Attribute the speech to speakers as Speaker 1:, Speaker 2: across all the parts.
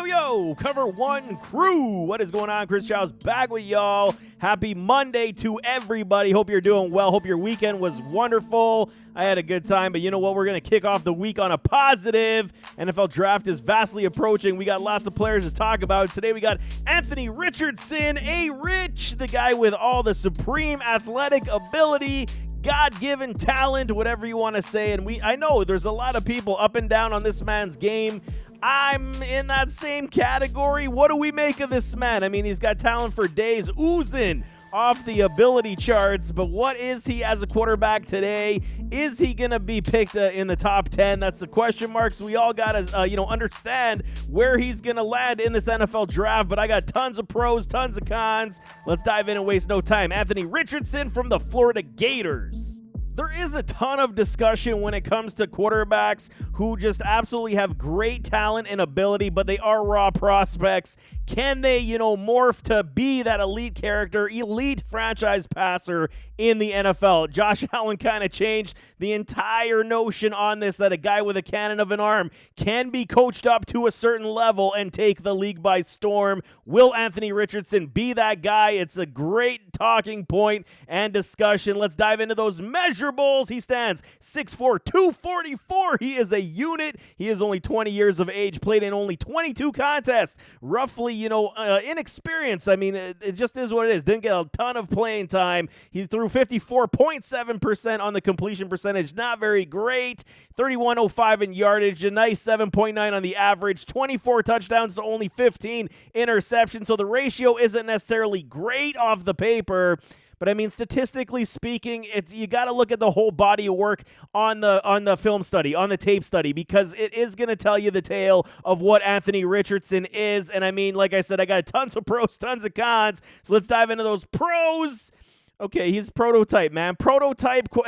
Speaker 1: Yo, Cover One crew. What is going on? Chris Chow's back with y'all. Happy Monday to everybody. Hope you're doing well. Hope your weekend was wonderful. I had a good time, but you know what? We're going to kick off the week on a positive. NFL draft is vastly approaching. We got lots of players to talk about. Today we got Anthony Richardson, A-Rich, the guy with all the supreme athletic ability, God-given talent, whatever you want to say. And I know there's a lot of people up and down on this man's game. I'm in that same category. What do we make of this man? I mean, he's got talent for days, oozing off the ability charts, but what is he as a quarterback today? Is he going to be picked in the top 10? That's the question marks. We all got to, understand where he's going to land in this NFL draft, but I got tons of pros, tons of cons. Let's dive in and waste no time. Anthony Richardson from the Florida Gators. There is a ton of discussion when it comes to quarterbacks who just absolutely have great talent and ability, but they are raw prospects. Can they, morph to be that elite character, elite franchise passer in the NFL? Josh Allen kind of changed the entire notion on this, that a guy with a cannon of an arm can be coached up to a certain level and take the league by storm. Will Anthony Richardson be that guy? It's a great talking point and discussion. Let's dive into those measures. He stands 6'4", 244. He is a unit. He is only 20 years of age, played in only 22 contests. Roughly, inexperienced. I mean, it just is what it is. Didn't get a ton of playing time. He threw 54.7% on the completion percentage. Not very great. 31.05 in yardage. A nice 7.9 on the average. 24 touchdowns to only 15 interceptions. So the ratio isn't necessarily great off the paper. But I mean, statistically speaking, you got to look at the whole body of work on the film study, on the tape study, because it is going to tell you the tale of what Anthony Richardson is. And I mean, like I said, I got tons of pros, tons of cons. So let's dive into those pros. Okay, he's prototype, man.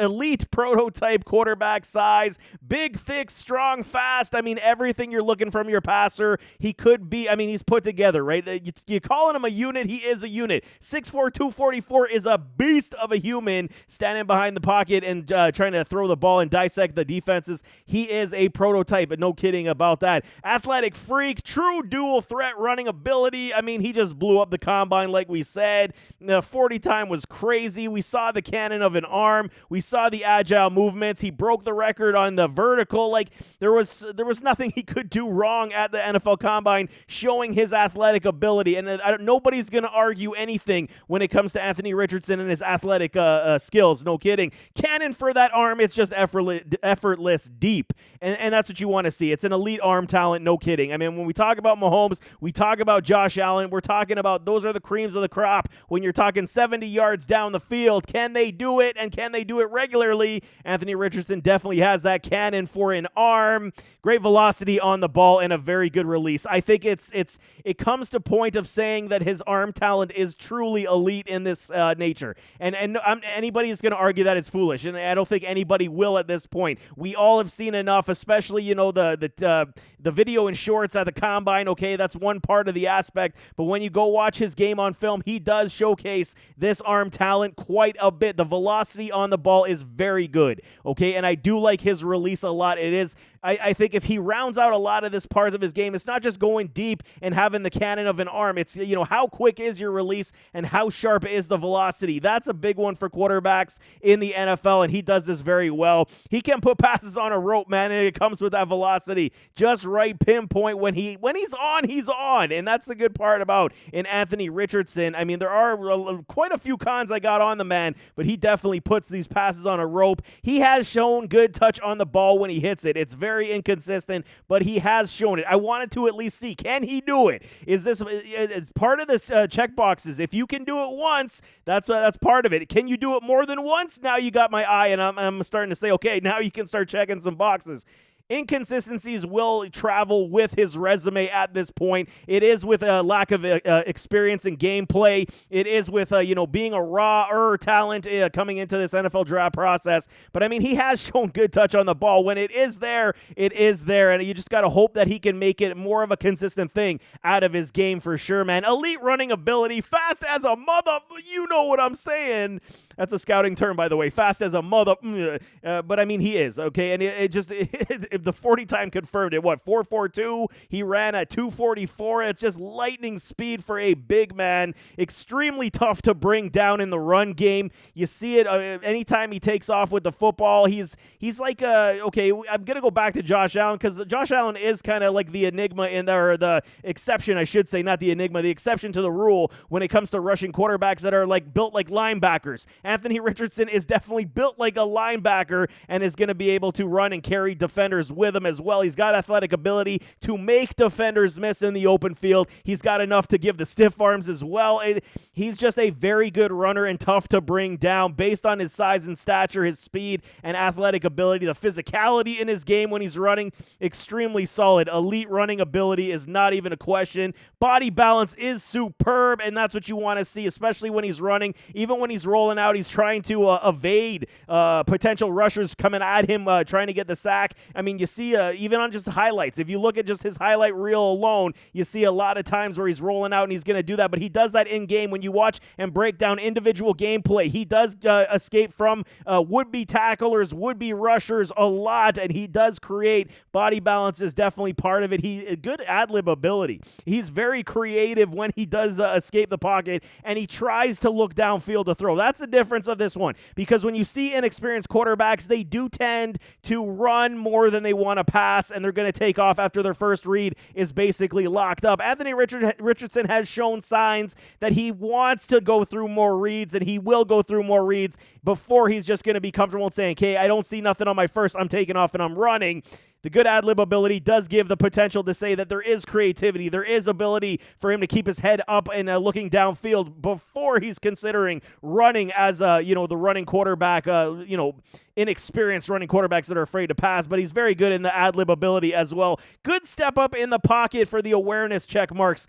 Speaker 1: Elite prototype quarterback size. Big, thick, strong, fast. I mean, everything you're looking from your passer. He could be, he's put together, right? You're calling him a unit. He is a unit. 6'4", 244 is a beast of a human standing behind the pocket and trying to throw the ball and dissect the defenses. He is a prototype, but no kidding about that. Athletic freak, true dual threat running ability. I mean, he just blew up the combine like we said. The 40 time was crazy. We saw the cannon of an arm. We saw the agile movements. He broke the record on the vertical. Like there was nothing he could do wrong at the NFL Combine, showing his athletic ability. And nobody's going to argue anything when it comes to Anthony Richardson and his athletic skills. No kidding. Cannon for that arm. It's just effortless deep, and that's what you want to see. It's an elite arm talent. No kidding. I mean, when we talk about Mahomes, we talk about Josh Allen. We're talking about those are the creams of the crop. When you're talking 70 yards down the field, can they do it, and can they do it regularly? Anthony Richardson definitely has that cannon for an arm. Great velocity on the ball and a very good release. I think it comes to point of saying that his arm talent is truly elite in this nature. And anybody is going to argue that it's foolish, and I don't think anybody will at this point. We all have seen enough, especially the video and shorts at the combine. Okay, that's one part of the aspect, but when you go watch his game on film, he does showcase this arm talent quite a bit. The velocity on the ball is very good, okay? And I do like his release a lot. It is, I think if he rounds out a lot of this part of his game, it's not just going deep and having the cannon of an arm. It's, how quick is your release and how sharp is the velocity? That's a big one for quarterbacks in the NFL, and he does this very well. He can put passes on a rope, man, and it comes with that velocity. Just right pinpoint when he's on, he's on. And that's the good part about in Anthony Richardson. I mean, there are quite a few cons I got on the man, but he definitely puts these passes on a rope. He has shown good touch on the ball when he hits it. It's very inconsistent, but he has shown it. I wanted to at least see, can he do it? Is this it's part of this check boxes? If you can do it once, that's part of it. Can you do it more than once? Now you got my eye, and I'm starting to say, okay, now you can start checking some boxes. Inconsistencies will travel with his resume at this point. It is with a lack of experience in gameplay. It is with, being a raw talent coming into this NFL draft process. But, I mean, he has shown good touch on the ball. When it is there, it is there. And you just got to hope that he can make it more of a consistent thing out of his game for sure, man. Elite running ability, fast as a mother. You know what I'm saying. That's a scouting term, by the way. Fast as a mother. But I mean, he is, okay? And the 40 time confirmed it. What, 4.42? He ran at 2.44. It's just lightning speed for a big man. Extremely tough to bring down in the run game. You see it anytime he takes off with the football. He's like, okay, I'm going to go back to Josh Allen, because Josh Allen is kind of like the enigma in there, or the exception, I should say, not the enigma, the exception to the rule when it comes to rushing quarterbacks that are like built like linebackers. Anthony Richardson is definitely built like a linebacker and is going to be able to run and carry defenders with him as well. He's got athletic ability to make defenders miss in the open field. He's got enough to give the stiff arms as well. He's just a very good runner and tough to bring down based on his size and stature, his speed and athletic ability. The physicality in his game when he's running, extremely solid. Elite running ability is not even a question. Body balance is superb, and that's what you want to see, especially when he's running. Even when he's rolling out, he's trying to evade potential rushers coming at him, trying to get the sack. I mean, you see even on just the highlights, if you look at just his highlight reel alone, you see a lot of times where he's rolling out and he's going to do that, but he does that in game. When you watch and break down individual gameplay, he does escape from would-be tacklers, would-be rushers a lot, and he does create. Body balance is definitely part of it. Good ad-lib ability. He's very creative when he does escape the pocket, and he tries to look downfield to throw. That's the difference of this one, because when you see inexperienced quarterbacks, they do tend to run more than they want to pass, and they're going to take off after their first read is basically locked up. Anthony Richardson has shown signs that he wants to go through more reads, and he will go through more reads before he's just going to be comfortable saying, okay, I don't see nothing on my first, I'm taking off and I'm running. The good ad-lib ability does give the potential to say that there is creativity. There is ability for him to keep his head up and looking downfield before he's considering running as, the running quarterback, inexperienced running quarterbacks that are afraid to pass. But he's very good in the ad-lib ability as well. Good step up in the pocket for the awareness check marks.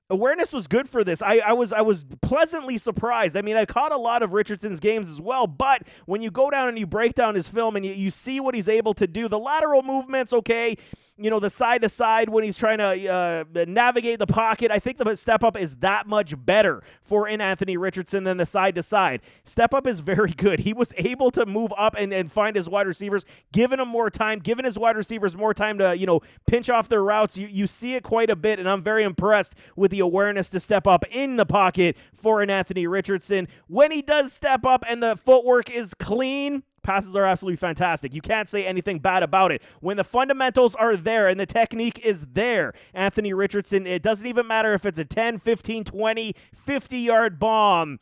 Speaker 1: Awareness was good for this. I was pleasantly surprised. I mean, I caught a lot of Richardson's games as well, but when you go down and you break down his film and you see what he's able to do, the lateral movements, okay, the side to side when he's trying to navigate the pocket, I think the step up is that much better for Anthony Richardson than the side to side. Step up is very good. He was able to move up and find his wide receivers, giving him more time, giving his wide receivers more time to, pinch off their routes. You see it quite a bit, and I'm very impressed with the awareness to step up in the pocket for an Anthony Richardson. When he does step up and the footwork is clean, passes are absolutely fantastic. You can't say anything bad about it. When the fundamentals are there and the technique is there, Anthony Richardson, it doesn't even matter if it's a 10, 15, 20, 50-yard bomb.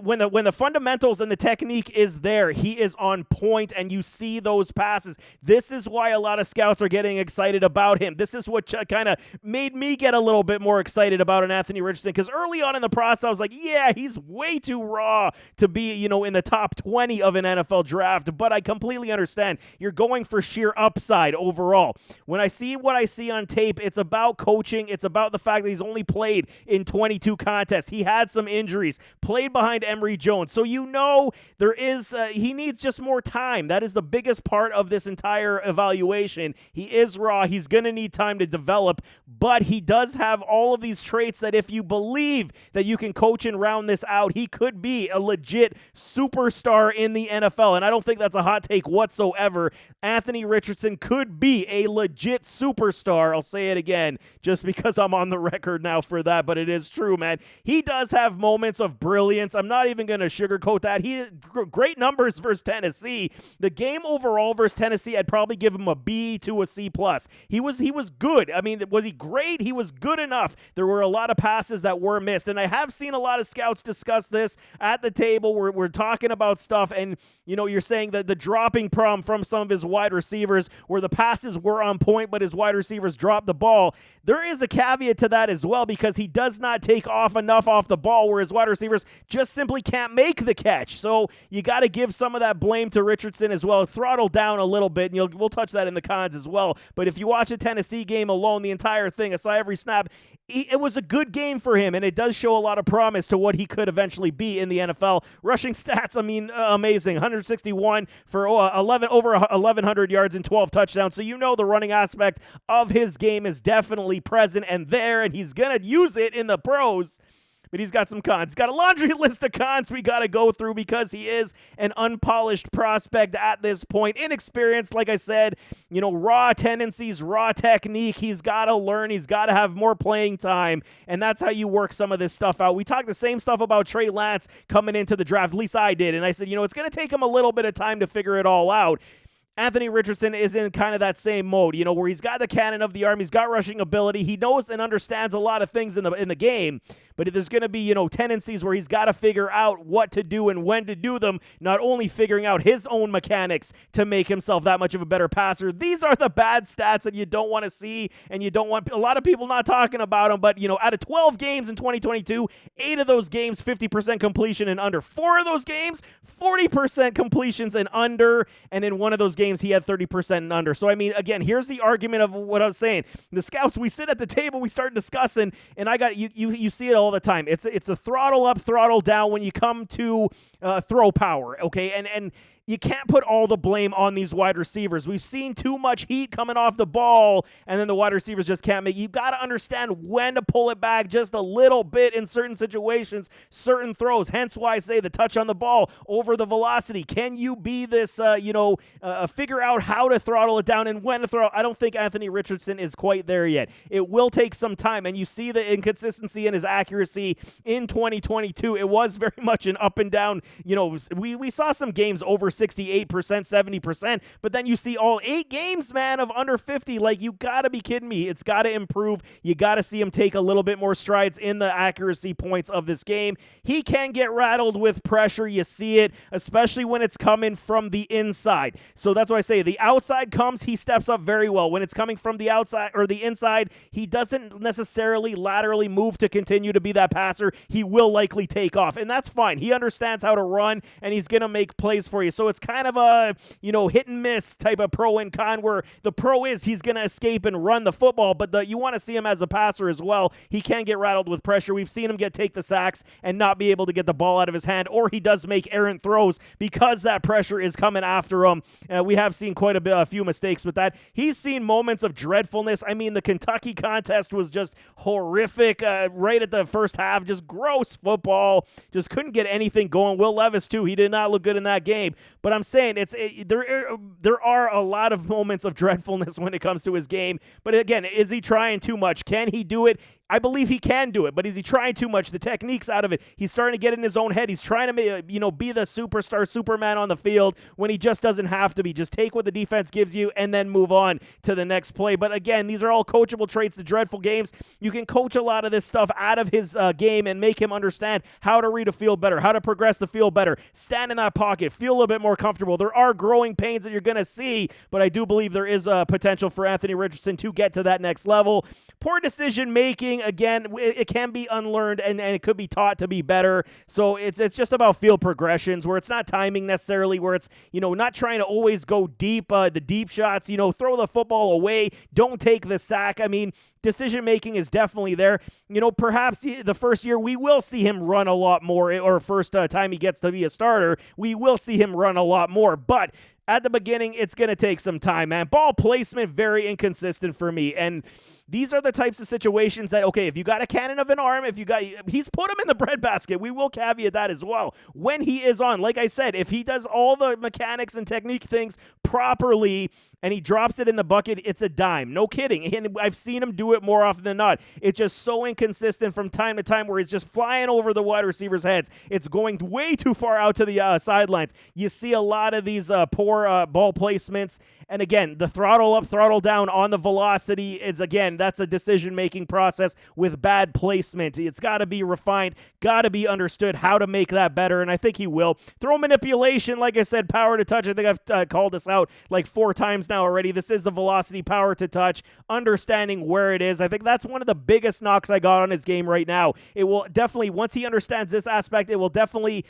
Speaker 1: When the fundamentals and the technique is there, he is on point, and you see those passes. This is why a lot of scouts are getting excited about him. This is what kind of made me get a little bit more excited about an Anthony Richardson, because early on in the process, I was like, yeah, he's way too raw to be, in the top 20 of an NFL draft, but I completely understand. You're going for sheer upside overall. When I see what I see on tape, it's about coaching. It's about the fact that he's only played in 22 contests. He had some injuries, played behind Emory Jones. So there is he needs just more time. That is the biggest part of this entire evaluation. He is raw. He's going to need time to develop, but he does have all of these traits that if you believe that you can coach and round this out, he could be a legit superstar in the NFL. And I don't think that's a hot take whatsoever. Anthony Richardson could be a legit superstar. I'll say it again just because I'm on the record now for that, but it is true, man. He does have moments of brilliance. I'm not even going to sugarcoat that. He had great numbers versus Tennessee. The game overall versus Tennessee, I'd probably give him a B to a C+. He was good. I mean, was he great? He was good enough. There were a lot of passes that were missed, and I have seen a lot of scouts discuss this at the table. We're talking about stuff, and you're saying that the dropping problem from some of his wide receivers, where the passes were on point, but his wide receivers dropped the ball. There is a caveat to that as well, because he does not take off enough off the ball, where his wide receivers just simply can't make the catch. So you got to give some of that blame to Richardson as well. Throttle down a little bit, and we'll touch that in the cons as well. But if you watch a Tennessee game alone, the entire thing, I saw every snap, it was a good game for him, and it does show a lot of promise to what he could eventually be in the NFL. Rushing stats, I mean, amazing. 161 for over 1,100 yards and 12 touchdowns. So the running aspect of his game is definitely present and there, and he's going to use it in the pros. but he's got some cons. He's got a laundry list of cons we got to go through because he is an unpolished prospect at this point. Inexperienced, like I said, raw tendencies, raw technique. He's got to learn. He's got to have more playing time, and that's how you work some of this stuff out. We talked the same stuff about Trey Lance coming into the draft. At least I did, and I said, it's going to take him a little bit of time to figure it all out. Anthony Richardson is in kind of that same mode, where he's got the cannon of the arm, he's got rushing ability, he knows and understands a lot of things in the game, but there's going to be, tendencies where he's got to figure out what to do and when to do them, not only figuring out his own mechanics to make himself that much of a better passer. These are the bad stats that you don't want to see, and you don't want a lot of people not talking about them, but, out of 12 games in 2022, 8 of those games, 50% completion and under. 4 of those games, 40% completions and under, and in one of those games, he had 30% and under. So, again, here's the argument of what I was saying. The scouts, we sit at the table, we start discussing, and I got you see it all the time. It's a throttle up, throttle down when you come to throw power, okay? And you can't put all the blame on these wide receivers. We've seen too much heat coming off the ball, and then the wide receivers just can't make. You've got to understand when to pull it back just a little bit in certain situations, certain throws. Hence why I say the touch on the ball over the velocity. Can you be this, figure out how to throttle it down and when to throw? I don't think Anthony Richardson is quite there yet. It will take some time, and you see the inconsistency in his accuracy in 2022. It was very much an up and down. We saw some games over 68%, 70%, but then you see all 8 games, man, of under 50. Like, you got to be kidding me. It's got to improve. You got to see him take a little bit more strides in the accuracy points of this game. He can get rattled with pressure. You see it, especially when it's coming from the inside. So that's why I say the outside comes, he steps up very well. When it's coming from the outside or the inside, he doesn't necessarily laterally move to continue to be that passer. He will likely take off, and that's fine. He understands how to run, and he's going to make plays for you. So it's kind of a, hit and miss type of pro and con, where the pro is he's going to escape and run the football, but you want to see him as a passer as well. He can get rattled with pressure. We've seen him take the sacks and not be able to get the ball out of his hand, or he does make errant throws because that pressure is coming after him. We have seen quite a few mistakes with that. He's seen moments of dreadfulness. The Kentucky contest was just horrific right at the first half. Just gross football. Just couldn't get anything going. Will Levis, too. He did not look good in that game. But I'm saying there are a lot of moments of dreadfulness when it comes to his game. But again, is he trying too much? Can he do it? I believe he can do it, but is he trying too much? The technique's out of it. He's starting to get in his own head. He's trying to, be the superstar, Superman on the field when he just doesn't have to be. Just take what the defense gives you and then move on to the next play. But again, these are all coachable traits, the dreadful games. You can coach a lot of this stuff out of his game and make him understand how to read a field better, how to progress the field better, stand in that pocket, feel a little bit more comfortable. There are growing pains that you're going to see, but I do believe there is a potential for Anthony Richardson to get to that next level. Poor decision making. Again, it can be unlearned and it could be taught to be better. So it's just about field progressions where it's not timing necessarily, where it's, not trying to always go deep, the deep shots, throw the football away. Don't take the sack. Decision making is definitely there. Perhaps the first year we will see him run a lot more, or first time he gets to be a starter, we will see him run a lot more. But at the beginning, it's going to take some time, man. Ball placement, very inconsistent for me. And these are the types of situations that, okay, if you got a cannon of an arm, he's put him in the breadbasket. We will caveat that as well. When he is on, like I said, if he does all the mechanics and technique things properly and he drops it in the bucket, it's a dime. No kidding. And I've seen him do it more often than not. It's just so inconsistent from time to time where he's just flying over the wide receivers' heads. It's going way too far out to the sidelines. You see a lot of these poor ball placements. And again, the throttle up, throttle down on the velocity is, again, that's a decision-making process with bad placement. It's got to be refined, got to be understood how to make that better, and I think he will. Throw manipulation, like I said, power to touch. I think I've called this out like 4 times now already. This is the velocity, power to touch, understanding where it is. I think that's one of the biggest knocks I got on his game right now. It will definitely, once he understands this aspect, it will definitely,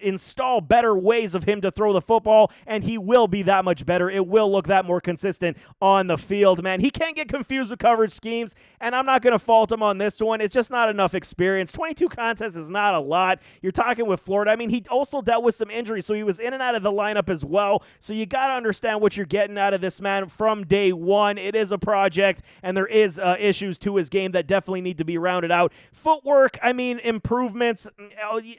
Speaker 1: install better ways of him to throw the football. ball, and he will be that much better. It will look that more consistent on the field, man. He can't get confused with coverage schemes, and I'm not going to fault him on this one. It's just not enough experience. 22 contests is not a lot. You're talking with Florida. I mean, he also dealt with some injuries, so he was in and out of the lineup as well. So you got to understand what you're getting out of this man from day one. It is a project, and there is issues to his game that definitely need to be rounded out. Footwork, I mean, improvements.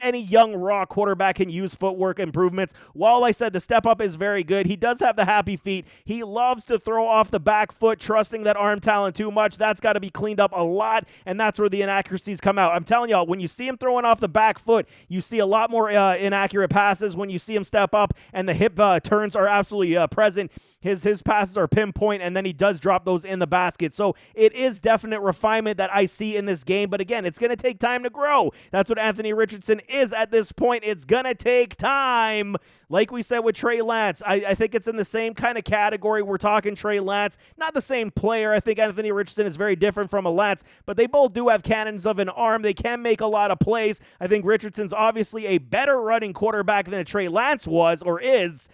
Speaker 1: Any young raw quarterback can use footwork improvements. While I said the step up is very good, he does have the happy feet. He loves to throw off the back foot, trusting that arm talent too much. That's got to be cleaned up a lot, and that's where the inaccuracies come out. I'm telling y'all, when you see him throwing off the back foot, you see a lot more inaccurate passes. When you see him step up and the hip turns are absolutely present, his passes are pinpoint, and then he does drop those in the basket. So it is definite refinement that I see in this game, but again, it's going to take time to grow. That's what Anthony Richardson is at this point. It's going to take time. Like we said with Trey Lance, I think it's in the same kind of category. We're talking Trey Lance, not the same player. I think Anthony Richardson is very different from a Lance, but they both do have cannons of an arm. They can make a lot of plays. I think Richardson's obviously a better running quarterback than a Trey Lance was or is.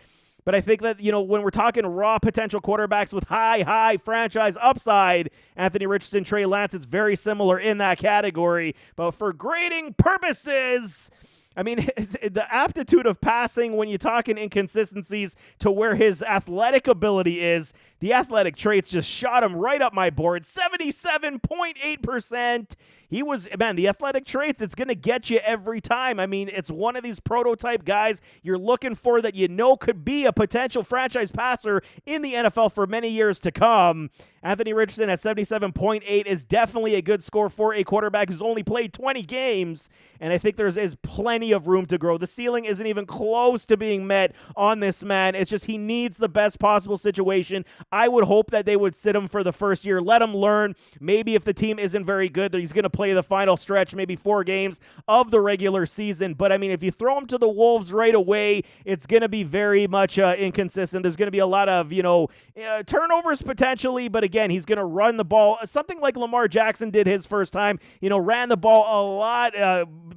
Speaker 1: But I think that, when we're talking raw potential quarterbacks with high franchise upside, Anthony Richardson, Trey Lance, it's very similar in that category. But for grading purposes, I mean, the aptitude of passing when you're talking inconsistencies to where his athletic ability is, the athletic traits just shot him right up my board. 77.8%. The athletic traits, it's going to get you every time. I mean, it's one of these prototype guys you're looking for that could be a potential franchise passer in the NFL for many years to come. Anthony Richardson at 77.8 is definitely a good score for a quarterback who's only played 20 games, and I think there's plenty of room to grow. The ceiling isn't even close to being met on this man. It's just he needs the best possible situation. I would hope that they would sit him for the first year, let him learn. Maybe if the team isn't very good, that he's going to play the final stretch, maybe 4 games of the regular season. But, I mean, if you throw him to the Wolves right away, it's going to be very much inconsistent. There's going to be a lot of, turnovers potentially, but again, he's going to run the ball. Something like Lamar Jackson did his first time, ran the ball a lot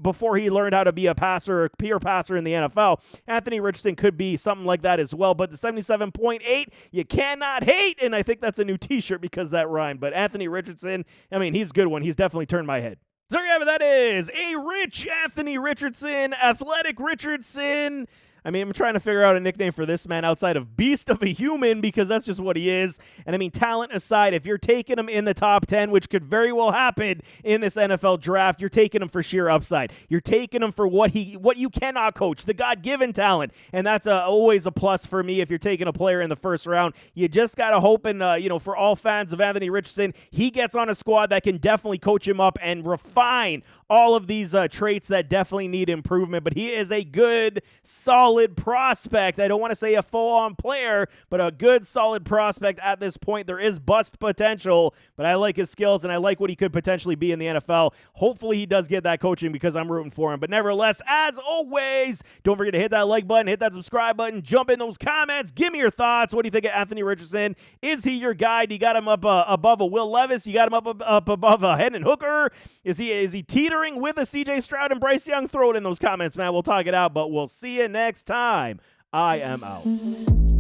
Speaker 1: before he learned how to be a passer, a pure passer in the NFL. Anthony Richardson could be something like that as well, but the 77.8, you cannot hate, and I think that's a new t-shirt because that rhymed. But Anthony Richardson, I mean, he's a good one. He's definitely turned my head. So there you have it. That is a rich Anthony Richardson, athletic Richardson. I mean, I'm trying to figure out a nickname for this man outside of Beast of a Human, because that's just what he is. And I mean, talent aside, if you're taking him in the top 10, which could very well happen in this NFL draft, you're taking him for sheer upside. You're taking him for what you cannot coach, the God-given talent. And that's always a plus for me if you're taking a player in the first round. You just got to hope, and for all fans of Anthony Richardson, he gets on a squad that can definitely coach him up and refine all of these traits that definitely need improvement. But he is a good, solid prospect. I don't want to say a full-on player, but a good, solid prospect at this point. There is bust potential, but I like his skills, and I like what he could potentially be in the NFL. Hopefully, he does get that coaching because I'm rooting for him. But nevertheless, as always, don't forget to hit that like button, hit that subscribe button, jump in those comments, give me your thoughts. What do you think of Anthony Richardson? Is he your guy? Do you got him up above a Will Levis? You got him up above a Hendon Hooker? Is he teetering with a CJ Stroud and Bryce Young? Throw it in those comments, man. We'll talk it out, but we'll see you next time. I am out.